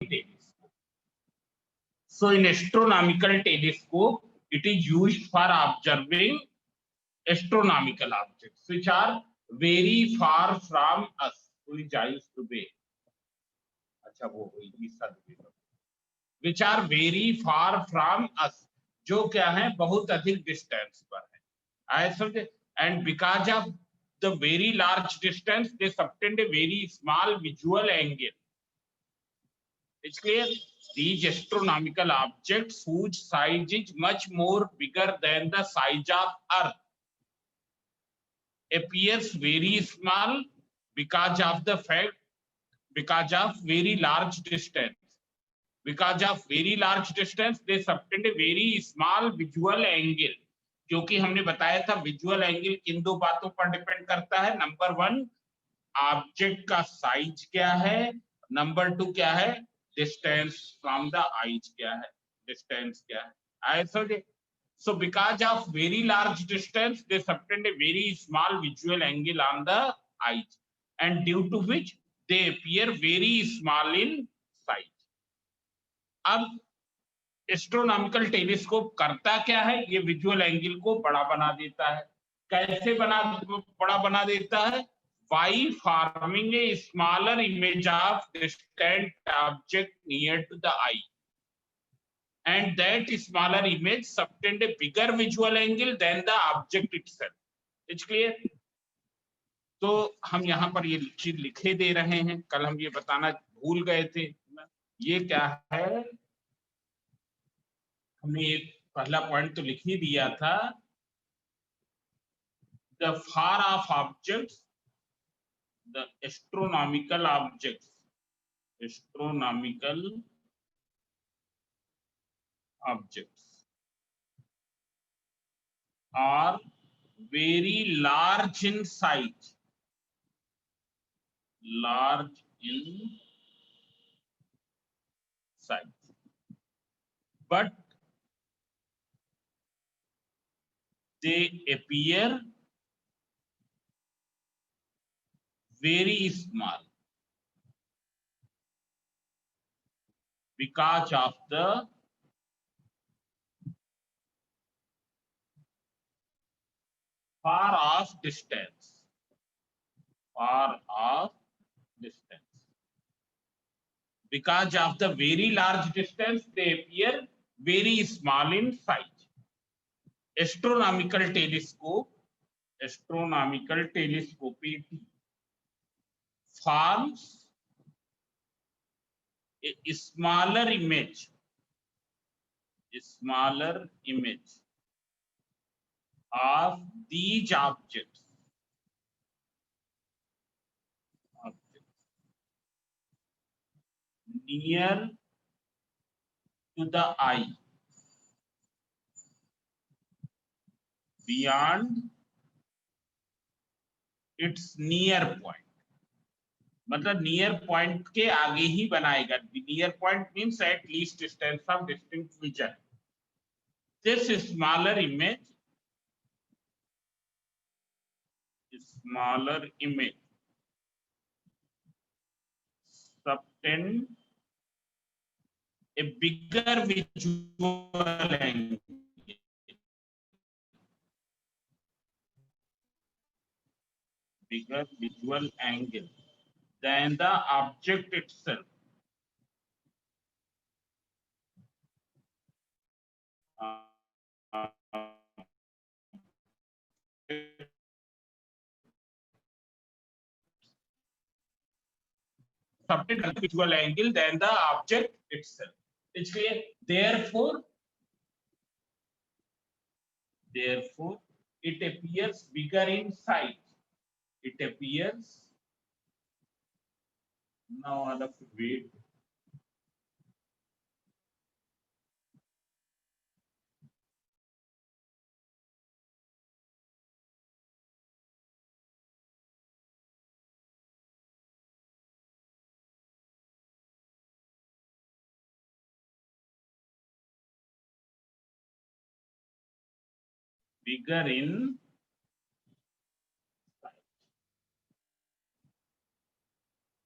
telescope. So in astronomical telescope, it is used for observing astronomical objects which are very far from us. Which are very far from us, जो क्या है बहुत अधिक distance पर है. आए समझे? And because of the very large distance, they subtend a very small visual angle. It's clear? These astronomical objects whose size is much more bigger than the size of Earth appears very small because of the fact, because of very large distance. Because of very large distance, they subtend a very small visual angle. क्योंकि हमने बताया था visual angle किन दो बातों पर depend करता है. नंबर 1 ऑब्जेक्ट का साइज क्या है, नंबर 2 क्या है, डिस्टेंस फ्रॉम द आईज क्या है, डिस्टेंस क्या है. So because of very large distance, they subtend a very small visual angle on the eyes, and due to which they appear very small in size. अब astronomical telescope करता क्या है, ये visual angle को बड़ा बना देता है. कैसे बड़ा बना देता है? By forming a smaller image of distant object near to the eye, and that smaller image subtend a bigger visual angle than the object itself. It's clear? तो हम यहाँ पर ये चीज लिखे दे रहे हैं, कल हम ये बताना भूल गए थे. ये क्या है, हमने एक पहला पॉइंट तो लिख ही दिया था. The far off objects, the astronomical objects, are very large in size, but they appear very small because of the far off distance. Because of the very large distance, they appear very small in size. Astronomical telescope forms a smaller image of these objects near to the eye, beyond its near point. मतलब near point के आगे ही बनाएगा. Near point means at least distance of distinct vision. This smaller image subtend a bigger visual angle than the object itself. Subtend visual angle than the object itself. It's clear. Therefore, it appears bigger in size. Now I'll have to wait. Bigger in size.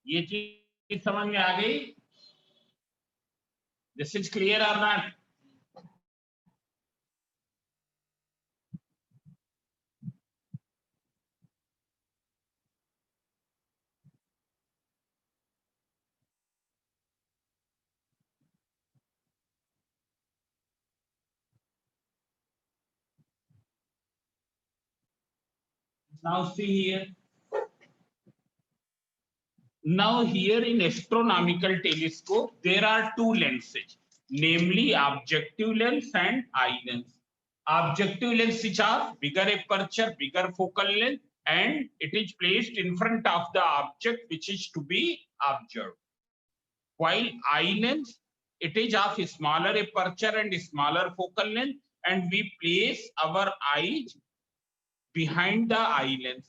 ये चीज समझ में आ गई? This is clear or not? Now see here. Now here in astronomical telescope, there are two lenses, namely objective lens and eye lens. Objective lens which are bigger aperture, bigger focal length, and it is placed in front of the object which is to be observed. While eye lens, it is of smaller aperture and smaller focal length, and we place our eyes behind the eye lens.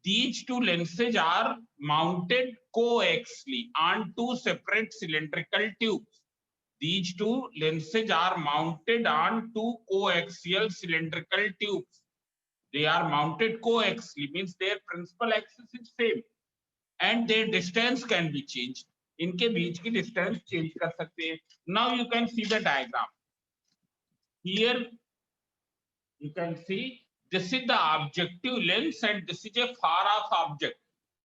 These two lenses are mounted coaxially on two separate cylindrical tubes. These two lenses are mounted on two coaxial cylindrical tubes. They are mounted coaxially, means their principal axis is same, and their distance can be changed. इनके बीच की distance change कर सकते हैं. Now you can see the diagram. Here you can see this is the objective lens and this is a far off object.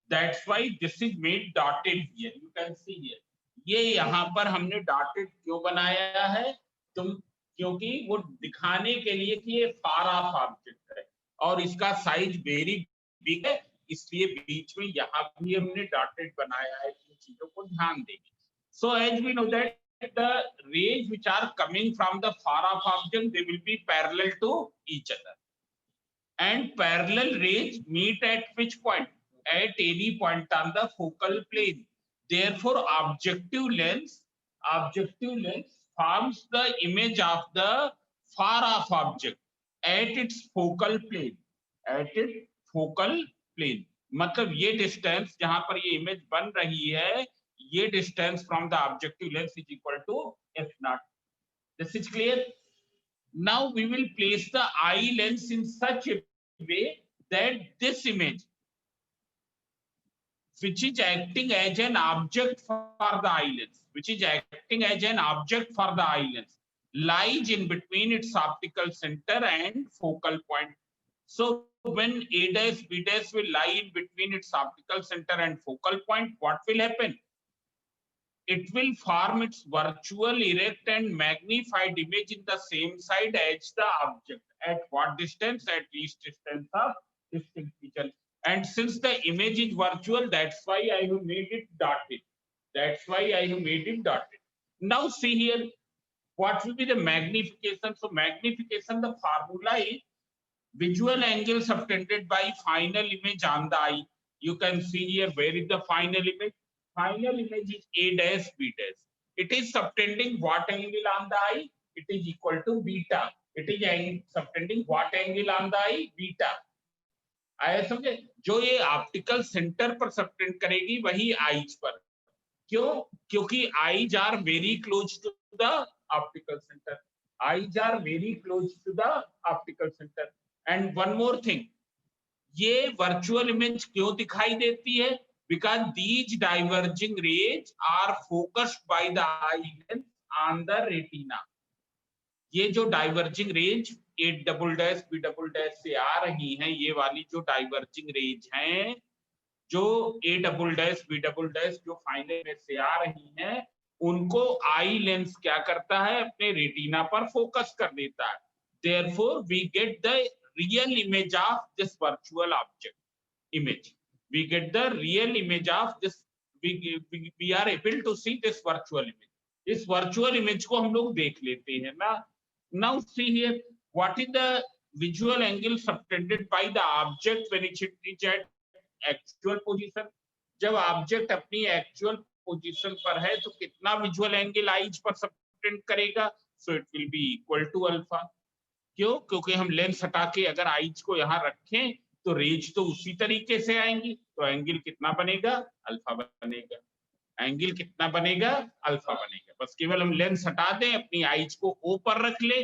That's why this is made dotted here. You can see here. ये यहाँ पर हमने dotted क्यों बनाया है? क्योंकि वो दिखाने के लिए कि ये far off object है और इसका size very big है, इसलिए बीच में यहाँ भी हमने dotted बनाया है. इन चीजों को ध्यान देंगे. So as we know that the rays which are coming from the far off object, they will be parallel to each other. And parallel rays meet at which point? At any point on the focal plane. Therefore, objective lens forms the image of the far off object at its focal plane. At its focal plane. मतलब ये distance जहां पर ये image बन रही है, ये distance from the objective lens is equal to f naught. This is clear. Now we will place the eye lens in such a way that this image, which is acting as an object for the eye lens, lies in between its optical center and focal point. So when A dash B dash will lie in between its optical center and focal point, what will happen? It will form its virtual, erect and magnified image in the same side as the object. At what distance? At least distance of distinct feature. And since the image is virtual, that's why I have made it dotted. Now see here, what will be the magnification? So magnification, the formula is visual angle subtended by final image on the eye. You can see here, where is the final image? Final image is A dash B dash. It is subtending what angle on the eye? It is equal to beta. It is subtending what angle on the eye? Beta. आया समझे? जो ये optical centre पर subtend करेगी वही eyes पर. क्यों? क्योंकि eyes are very close to the optical centre. Eyes are very close to the optical centre. And one more thing, ये वर्चुअल इमेज क्यों दिखाई देती है? Because these diverging rays are focused by the eye lens on the retina. ये जो diverging rays A double dash B double dash से आ रही हैं, ये वाली जो diverging rays हैं, जो A double dash B double dash जो final में से आ रही हैं, उनको eye lens क्या करता है? अपने retina पर focus कर देता है. Therefore, we get the real image of this virtual object image. We get the real image of this. We are able to see this virtual image. इस virtual image को हम लोग देख लेते हैं ना. Now see here, what is the visual angle subtended by the object when it is at actual position? जब object अपनी actual position पर है तो कितना visual angle eyes पर subtend करेगा? So it will be equal to alpha. क्यों? क्योंकि हम लेंस हटा के अगर आईज को यहाँ रखें तो रेज तो उसी तरीके से आएंगी, तो एंगल कितना बनेगा? अल्फा बनेगा. एंगल कितना बनेगा? अल्फा बनेगा. बस केवल हम लेंस हटा दें, अपनी आईज को ओ पर रख ले.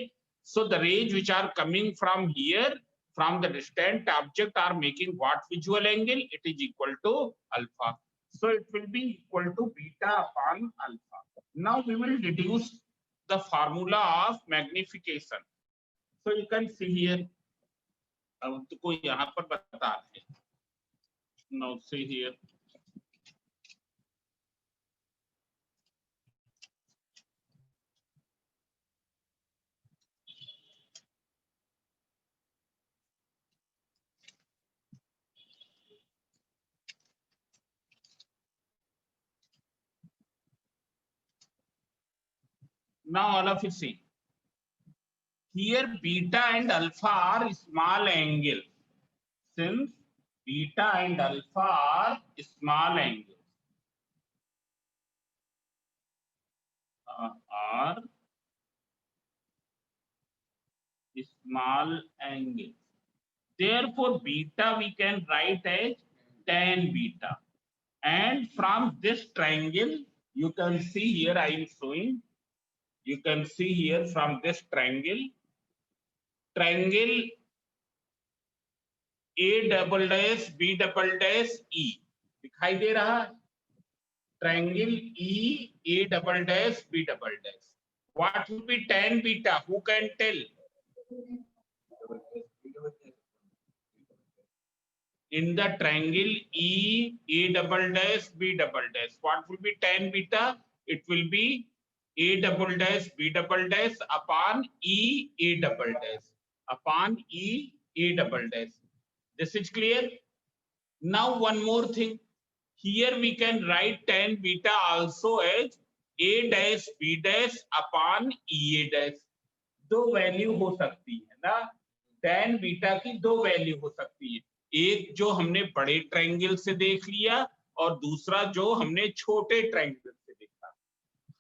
So the rays which are coming from here from the distant object are making what visual angle? It is equal to alpha. So it will be equal to beta upon alpha. Now we will deduce the formula of magnification. So you can see here. अब तो यहाँ पर बता रहे हैं. Now see here. Now all of you see. Here beta and alpha are small angles. Since beta and alpha are small angles, are small angles. Therefore, beta we can write as tan beta. And from this triangle, you can see here I am showing. You can see here from this triangle, triangle A double dash B double dash E दिखाई दे रहा है. Triangle E A double dash B double dash. What will be tan beta? Who can tell? In the triangle E A double dash B double dash, what will be tan beta? It will be A double dash B double dash upon E A double dash upon E A double dash. This is clear. Now one more thing. Here we can write tan beta also as A dash B dash upon E A dash. दो value हो सकती है ना. tan beta की दो value हो सकती है. एक जो हमने बड़े ट्रायंगल से देख लिया और दूसरा जो हमने छोटे ट्रायंगल से देखा.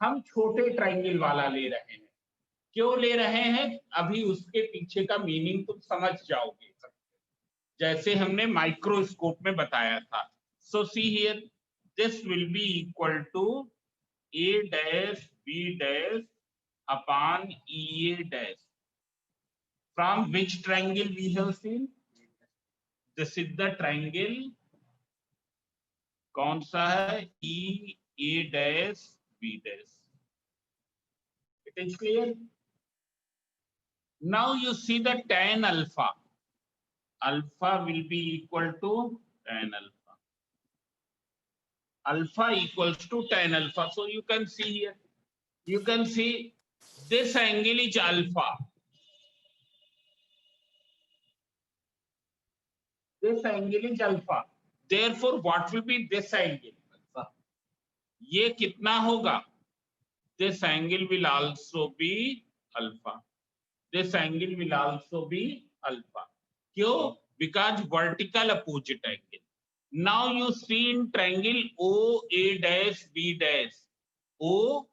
हम छोटे ट्रायंगल वाला ले रहे हैं. क्यों ले रहे हैं? अभी उसके पीछे का मीनिंग तुम समझ जाओगे, जैसे हमने माइक्रोस्कोप में बताया था. So see here, this will be equal to A dash B dash upon EA dash. From which triangle we have seen? This is the triangle. कौन सा है? E A dash B dash. It is clear. Now you see the tan alpha. Alpha will be equal to tan alpha. Alpha equals to tan alpha. So you can see here. You can see this angle is alpha. This angle is alpha. Therefore, what will be this angle? Alpha. ये कितना होगा? This angle will also be alpha. This angle will also be alpha. क्यों? Because vertical opposite angle. Now you see in triangle O A dash B dash. O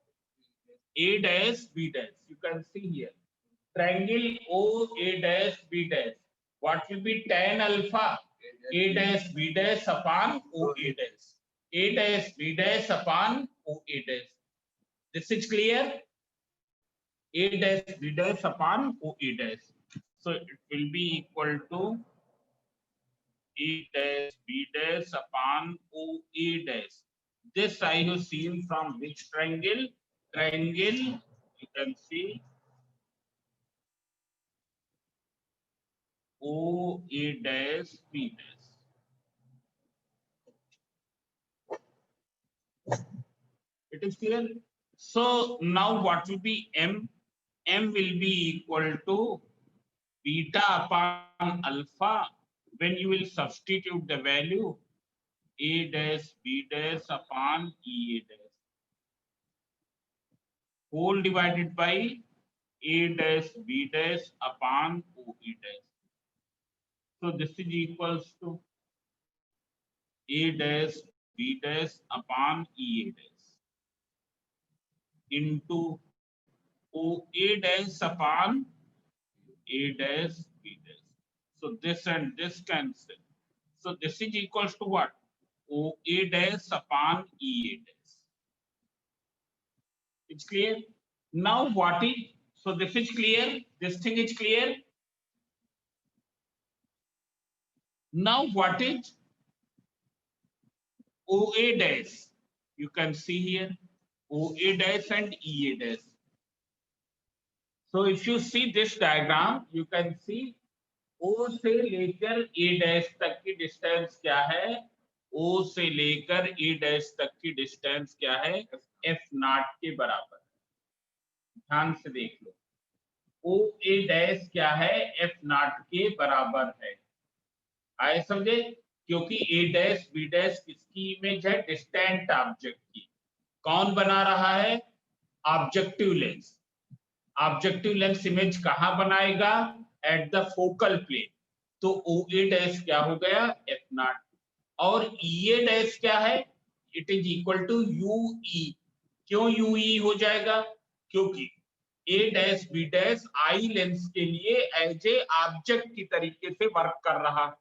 A dash B dash. You can see here. Triangle O A dash B dash. What will be tan alpha? A dash B dash upon O A dash. A dash B dash upon O A dash. This is clear? A dash B dash upon O A dash. So it will be equal to A dash B dash upon O A dash. This I have seen from which triangle? Triangle, you can see O A dash B dash. It is clear. So now what will be M? M will be equal to beta upon alpha. When you will substitute the value A dash B dash upon E A dash, whole divided by A dash B dash upon O E dash. So this is equals to A dash B dash upon E A dash into O A dash upon A dash B dash. So this and this cancel. So this is equals to what? O A dash upon E A dash. It's clear. Now what is? So this is clear. This thing is clear. Now what is OA dash? You can see here OA dash and EA dash. So if you see this diagram, you can see O से लेकर A dash तक की distance क्या है? O से लेकर A dash तक की डिस्टेंस क्या है? F नॉट के बराबर। ध्यान से देख लो, O A डैश क्या है? F नॉट के बराबर है। आए समझे? क्योंकि A डैश B डैश किसकी इमेज है? डिस्टेंट ऑब्जेक्ट की। कौन बना रहा है? Objective lens. Objective lens image कहां बनाएगा? At the focal plane. तो ओ ए डैश क्या हो गया? F naught. और ई ए डैश क्या है? It is equal to you e. क्यों यू ई हो जाएगा? क्योंकि A dash B dash eye lens के लिए एज ए ऑब्जेक्ट की तरीके से वर्क कर रहा है।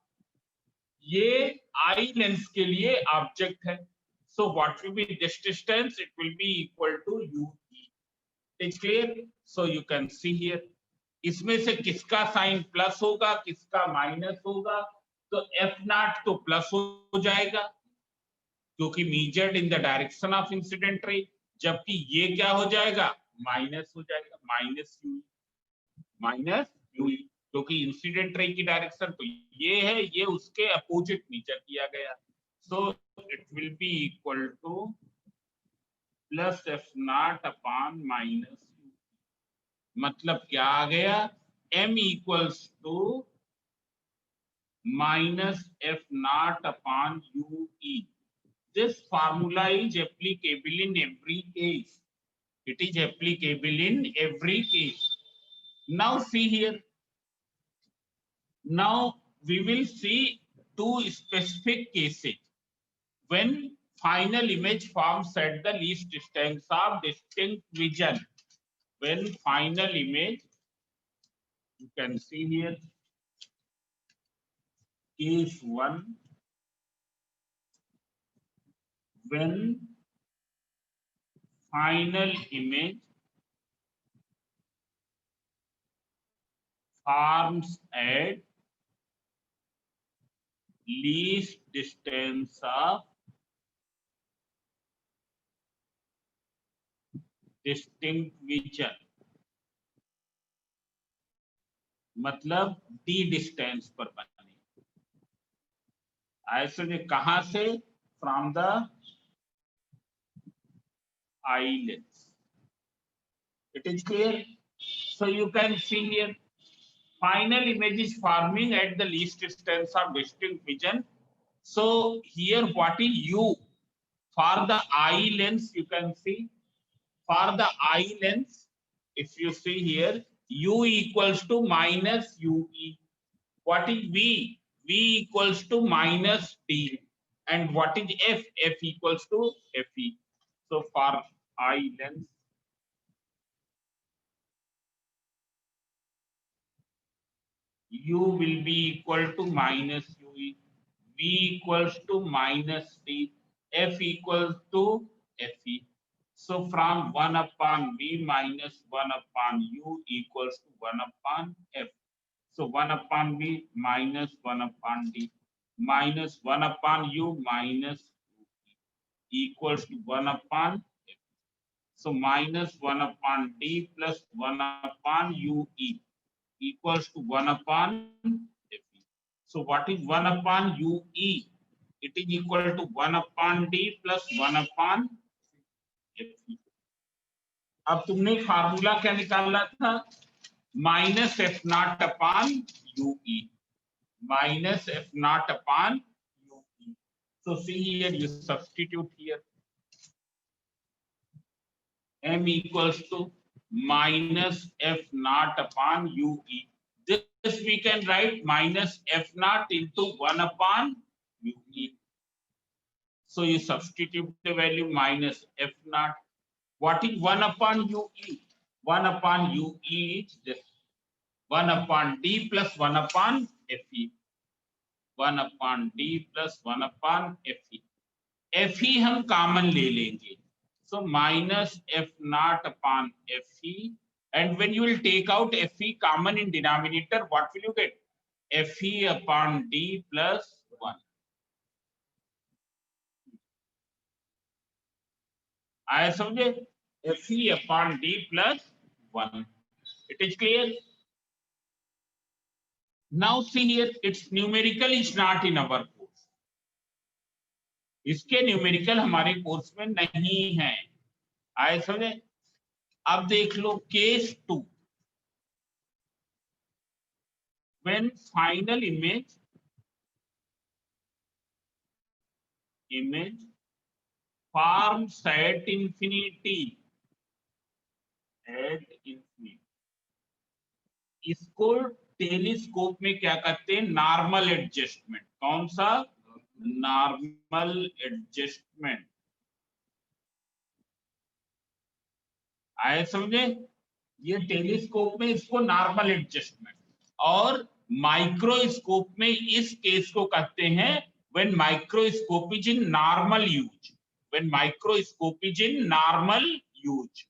ये आई लेंस के लिए ऑब्जेक्ट है। So what will be this distance? It will be equal to you E. It's clear? So you can see here, इसमें से किसका साइन प्लस होगा, किसका माइनस होगा? तो एफ नॉट तो प्लस हो जाएगा क्योंकि measured in the direction of incident ray, जबकि ये क्या हो जाएगा? माइनस हो जाएगा, माइनस यू, माइनस यू, क्योंकि इंसिडेंट रे की डायरेक्शन तो ये है, ये उसके अपोजिट मेजर किया गया। So it will be equal to plus F naught upon minus U. मतलब क्या आ गया? m equals to minus f naught upon ue. This formula is applicable in every case. It is applicable in every case. Now see here. Now we will see two specific cases when final image forms at the least distance of distinct vision. When final image, you can see here, case 1, when final image forms at least distance of distinct vision, मतलब D distance पर बने। ऐसे कहां से? From the eye lens. It is clear? So you can see here, final image is forming at the least distance of distinct vision. So here what is u? For the eye lens, you can see, for the eye lens, if you see here, u equals to minus ue. What is v? V equals to minus d. And what is f? F equals to fe. So for eye lens, u will be equal to minus ue, v equals to minus d, f equals to fe. So from 1 upon v minus 1 upon u equals to 1 upon f. So 1 upon v minus 1 upon d minus 1 upon u minus equals to 1 upon f. So minus 1 upon d plus 1 upon ue equals to 1 upon fe. So what is 1 upon ue? It is equal to 1 upon d plus 1 upon fe. अब तुमने formula क्या निकालना था? Minus F naught upon you E, minus F naught upon you E. So see here, you substitute here. M equals to minus f naught upon ue. This we can write minus f naught into 1 upon ue. So you substitute the value minus f naught. What is 1 upon ue? 1 upon ue is this 1 upon d plus 1 upon fe. 1 upon d plus 1 upon fe. fe हम common ले लेंगे. So minus f naught upon fe, and when you will take out fe common in denominator, what will you get? fe upon d plus 1. आया समझे? fe upon d plus 1. It is clear? Now see here, its numerical is not in our course. इसके numerical हमारे course में नहीं है, आए समझे? अब देख लो case 2, when final image forms at infinity, इसको टेलीस्कोप में क्या कहते हैं? Normal adjustment. कौन सा? Normal adjustment. आए समझे? ये टेलीस्कोप में इसको नॉर्मल एडजस्टमेंट, और माइक्रोस्कोप में इस केस को कहते हैं when microscope is in normal use, when microscope is in normal use,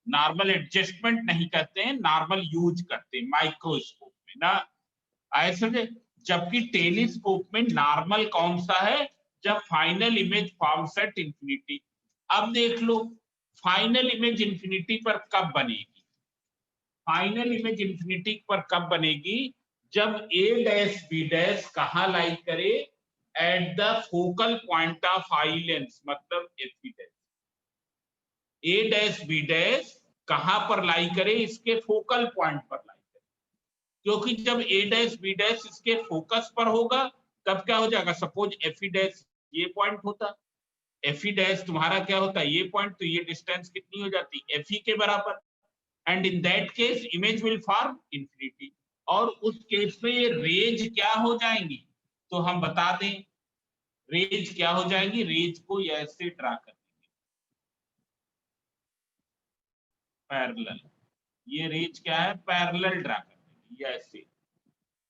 normal adjustment नहीं करते हैं, नॉर्मल यूज करते हैं माइक्रोस्कोप में ना, आए समझे? जबकि टेलीस्कोप में नॉर्मल कौन सा है? जब final image forms at infinity. अब देख लो फाइनल इमेज इंफिनिटी पर कब बनेगी? फाइनल इमेज इंफिनिटी पर कब बनेगी? जब ए डैश बी डैश कहाँ लाई करे? Eight the focal point of eye lens, मतलब एफ बी डैश। ए डैश बी डैश कहां पर लाई करे? इसके फोकल पॉइंट पर लाई करे, क्योंकि जब ए डैश बी डैश इसके फोकस पर होगा तब क्या हो जाएगा? सपोज एफ ई डैश ये पॉइंट होता, एफ ई डैश तुम्हारा क्या होता है? ये पॉइंट, तो ये डिस्टेंस कितनी हो जाती? एफ ई के बराबर। And in that case image will form infinity, और उस केस में ये रेज क्या हो जाएंगी? तो हम बता दें रेज क्या हो जाएंगी। रेज को ऐसे ड्रा कर देंगे पैरेलल, ये रेज क्या है? पैरेलल ड्रा कर देंगे, ये ऐसे।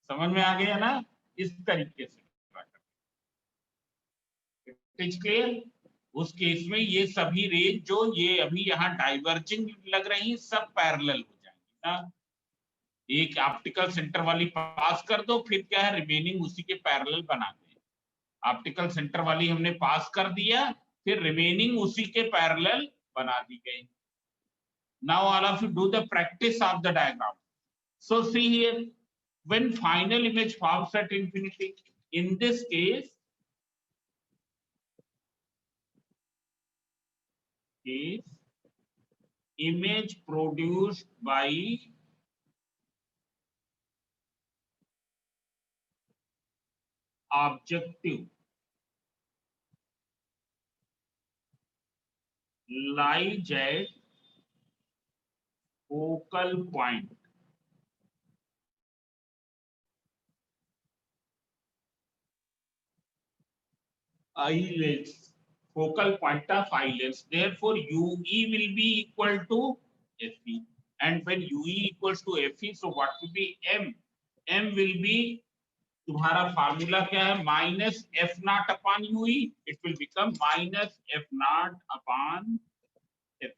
समझ में आ गया ना? इस तरीके से ड्रा कर देंगे। It is clear? उस केस में ये सभी रेज जो ये अभी यहाँ डाइवर्जिंग लग रही है, सब पैरेलल हो जाएंगी ना। एक ऑप्टिकल सेंटर वाली पास कर दो, फिर क्या है? रिमेनिंग उसी के पैरेलल बना दे। ऑप्टिकल सेंटर वाली हमने पास कर दिया, फिर रिमेनिंग उसी के पैरेलल बना दी गई। Now all of you do the practice of the diagram. So see here, when final image forms at infinity, in this case image produced by objective lies at focal point eye lens, focal point of eye lens. Therefore UE will be equal to FE, and when UE equals to FE, so what will be M? M will be तुम्हारा formula क्या है? Minus F naught upon U E, it will become minus F naught upon F,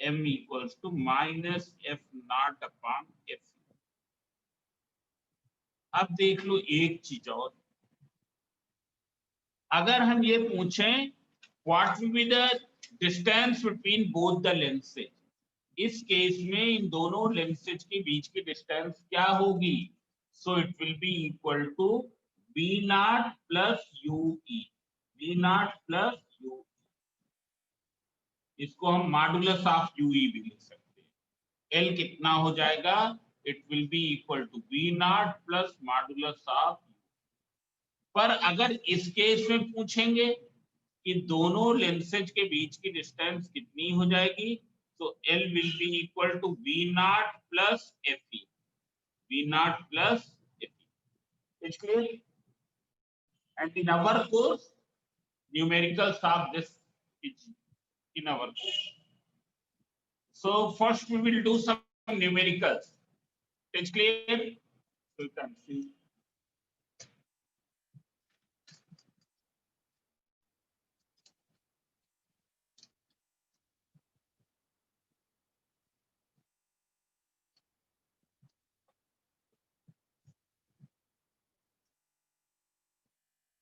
M equals to minus F naught upon F. अब देख लो एक चीज और, अगर हम ये पूछें what will be the distance between both the lenses, इस केस में इन दोनों लेंसेज के बीच की डिस्टेंस क्या होगी? So it will be equal to V naught plus UE, V naught plus UE। इसको हम मॉडुलस ऑफ UE भी लिख सकते हैं। L कितना हो जाएगा? It will be equal to V naught plus modulus of. पर अगर इस केस में पूछेंगे कि दोनों लेंसेज के बीच की डिस्टेंस कितनी हो जाएगी, तो L will be equal to V naught plus FE, V naught plus It's clear? And in our course, numericals of this is in our course. So first we will do some numericals. It's clear? So you can see.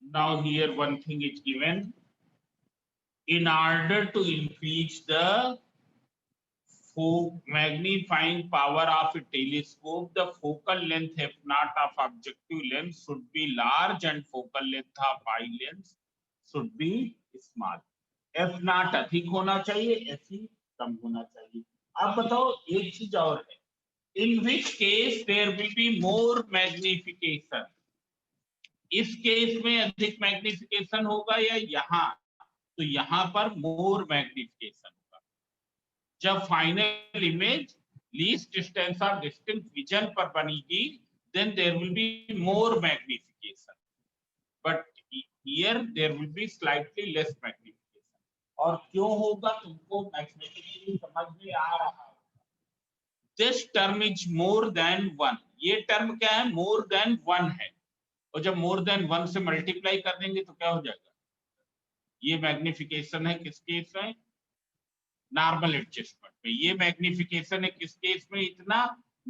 Now here one thing is given. In order to increase the magnifying power of a telescope, the focal length f naught of objective lens should be large and focal length of eye lens should be small. f naught अधिक होना चाहिए, f कम होना चाहिए. आप बताओ एक चीज और है, in which case there will be more magnification. इस केस में अधिक मैग्निफिकेशन होगा या यहाँ, तो यहाँ पर मोर मैग्निफिकेशन होगा. जब final image least distance of distinct vision पर बनेगी, then there will be more magnification, but here there will be slightly less magnification. और क्यों होगा तुमको मैथमेटिकली समझ में आ रहा है. This term is more than one. ये टर्म क्या है, मोर देन वन है, और जब मोर देन वन से मल्टीप्लाई कर देंगे तो क्या हो जाएगा. ये मैग्निफिकेशन है किस केस में, नॉर्मल एडजस्टमेंट में. ये मैग्निफिकेशन है किस केस में, इतना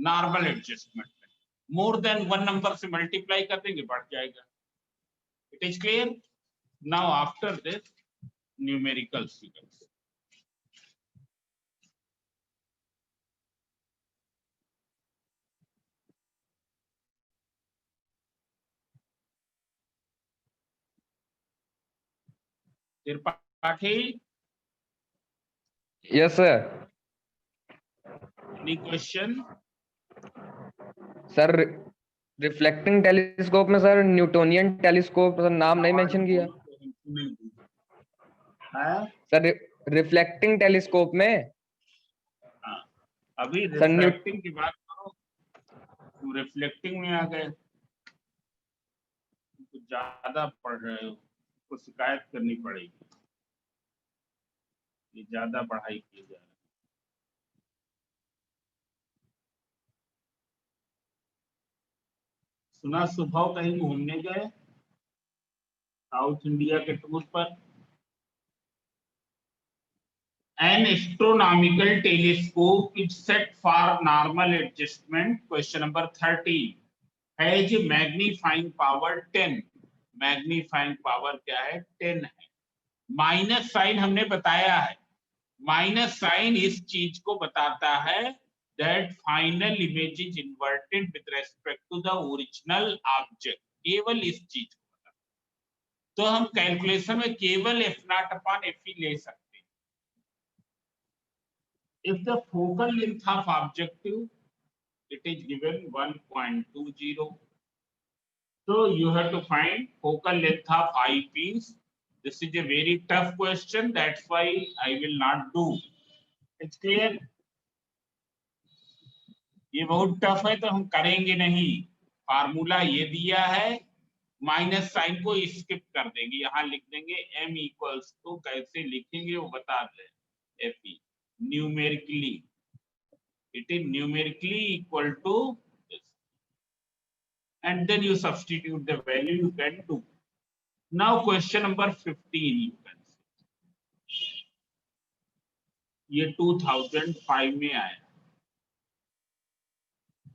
नॉर्मल एडजस्टमेंट में. मोर देन वन नंबर से मल्टीप्लाई कर देंगे बढ़ जाएगा. It is clear. Now after this numerical figures. Tripathi, yes sir. Any question? Sir reflecting telescope में सर न्यूटोनियन टेलीस्कोप सर नाम नहीं मेंशन किया सर. रिफ्लेक्टिंग टेलीस्कोप में अभी रिफ्लेक्टिंग की बात करो, तुम रिफ्लेक्टिंग में आ गए, कुछ ज्यादा पढ़ रहे हो, को शिकायत करनी पड़ेगी. ये ज्यादा पढ़ाई की जा रही है. सुना सुबह कहीं घूमने गए साउथ इंडिया के टूर पर. An astronomical telescope is set for normal adjustment. Question number 13 has a magnifying power 10. Magnifying power क्या है, 10 है. माइनस साइन हमने बताया है. माइनस साइन इस चीज को बताता है that final image is inverted with respect to the original object. केवल इस चीज को बताता है. तो हम कैलकुलेशन में केवल f naught upon f ले सकते हैं. If the focal length of objective, it is given 1.20. So you have to find focal length of eyepiece. This is a very tough question. That's why I will not do. It's clear? ये बहुत tough है तो हम करेंगे नहीं. Formula ये दिया है, माइनस साइन को स्किप कर देंगे, यहाँ लिख देंगे m इक्वल्स टू, कैसे लिखेंगे वो बता दें. Fe numerically, it is numerically equal to this, and then you substitute the value, you can do. Now question number 15 you can see. ये 2005 में आया.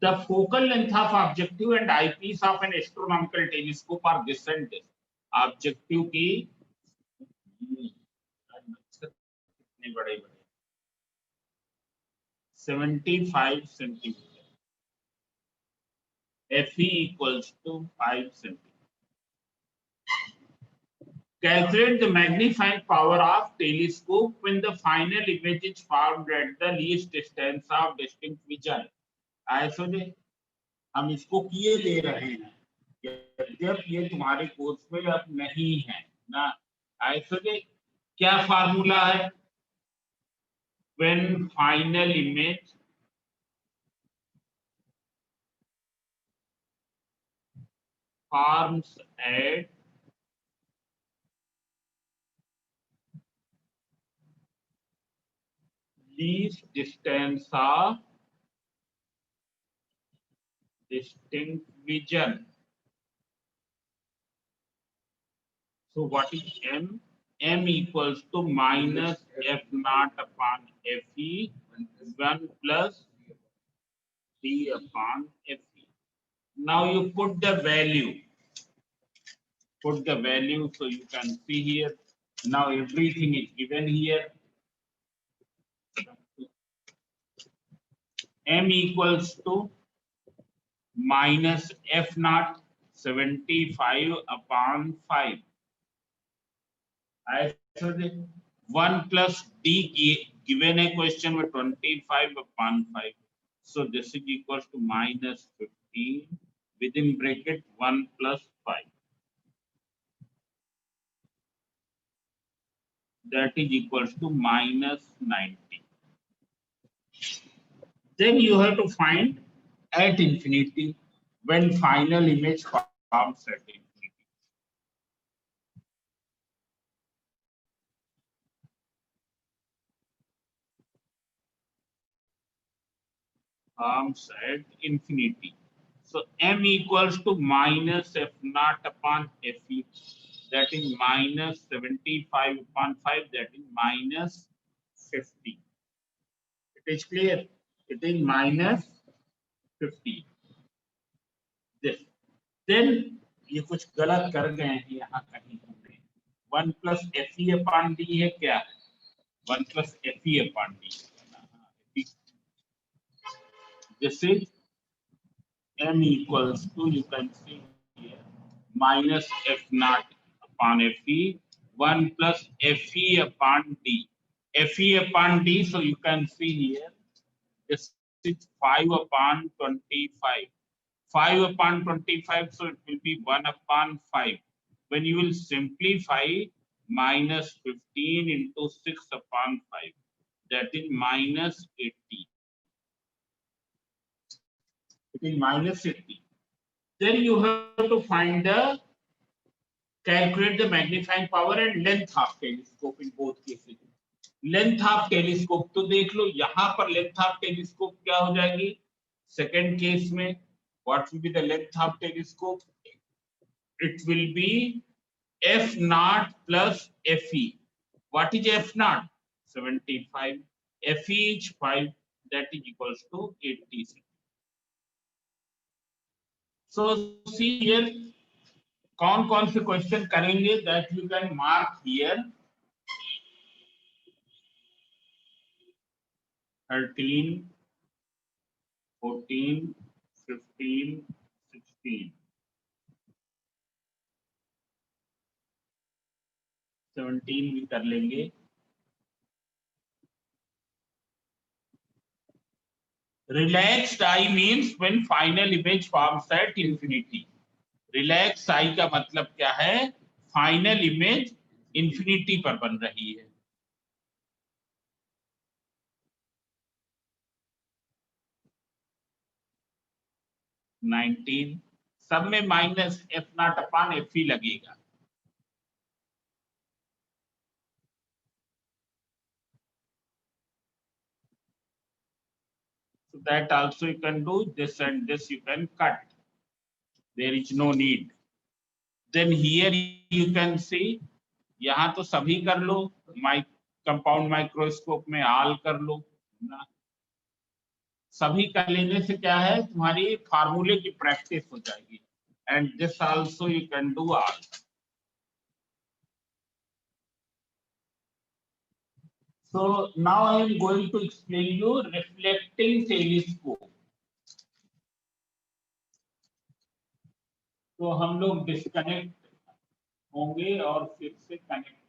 The focal length of objective and eyepiece of an astronomical telescope are this and this. Objective की कितने बड़े 75 centimeter. Fe equals to 5 centimeter. Calculate the magnifying power of telescope when the final image is formed at the least distance of distinct vision. ऐसे में हम इसको किए दे रहे हैं, जब ये तुम्हारे कोर्स में अब नहीं है ना. ऐसे में क्या फार्मूला है, when final image forms at least distance of distinct vision. So what is m? M equals to minus f naught upon fe 1 plus d upon fe. Now you put the value. Put the value so you can see here. Now everything is given here. m equals to minus f naught 75/5. ऐसा दे 1 plus d given a question with 25/5. So this is equals to minus 15 within bracket 1 plus 5. That is equals to minus 90. Then you have to find at infinity when final image forms at infinity. Forms at infinity. So m equals to minus f naught upon fe. That is minus 75/5. That is minus 50. It is clear. It is minus 50. This. Then ये कुछ गलत कर गए हैं यहाँ कहीं हमने 1 plus fe upon d है क्या 1 plus fe upon d. This is m equals to, you can see here, minus f naught upon fe 1 plus fe upon d. Fe upon d, so you can see here this is 5/25. 5/25, so it will be 1/5. When you will simplify minus 15 into 6/5, that is minus 80. It is minus 80. Then you have to find the calculate the magnifying power and length of telescope in both cases. Length of telescope तो देख लो यहाँ पर length of telescope क्या हो जाएगी second case में what will be the length of telescope? It will be f naught plus fe. What is f naught? 75. Fe is 5. That is equals to 80. So see here कौन से question करेंगे that you can mark here. 13, 14, 15, 16, 17 भी कर लेंगे. Relaxed eye means when final image forms at infinity. Relaxed eye का मतलब क्या है? Final image infinity पर बन रही है. नाइनटीन सब में minus F naught upon F ही लगेगा. So that also you can do this and this you can cut. There is no need. Then here you can see यहाँ तो सभी कर लो कंपाउंड माइक्रोस्कोप में ऑल कर लो ना. सभी कर लेने से क्या है तुम्हारी फार्मूले की प्रैक्टिस हो जाएगी. And this also you can do all. So now I am going to explain you reflecting telescope. तो हम लोग डिस्कनेक्ट होंगे और फिर से कनेक्ट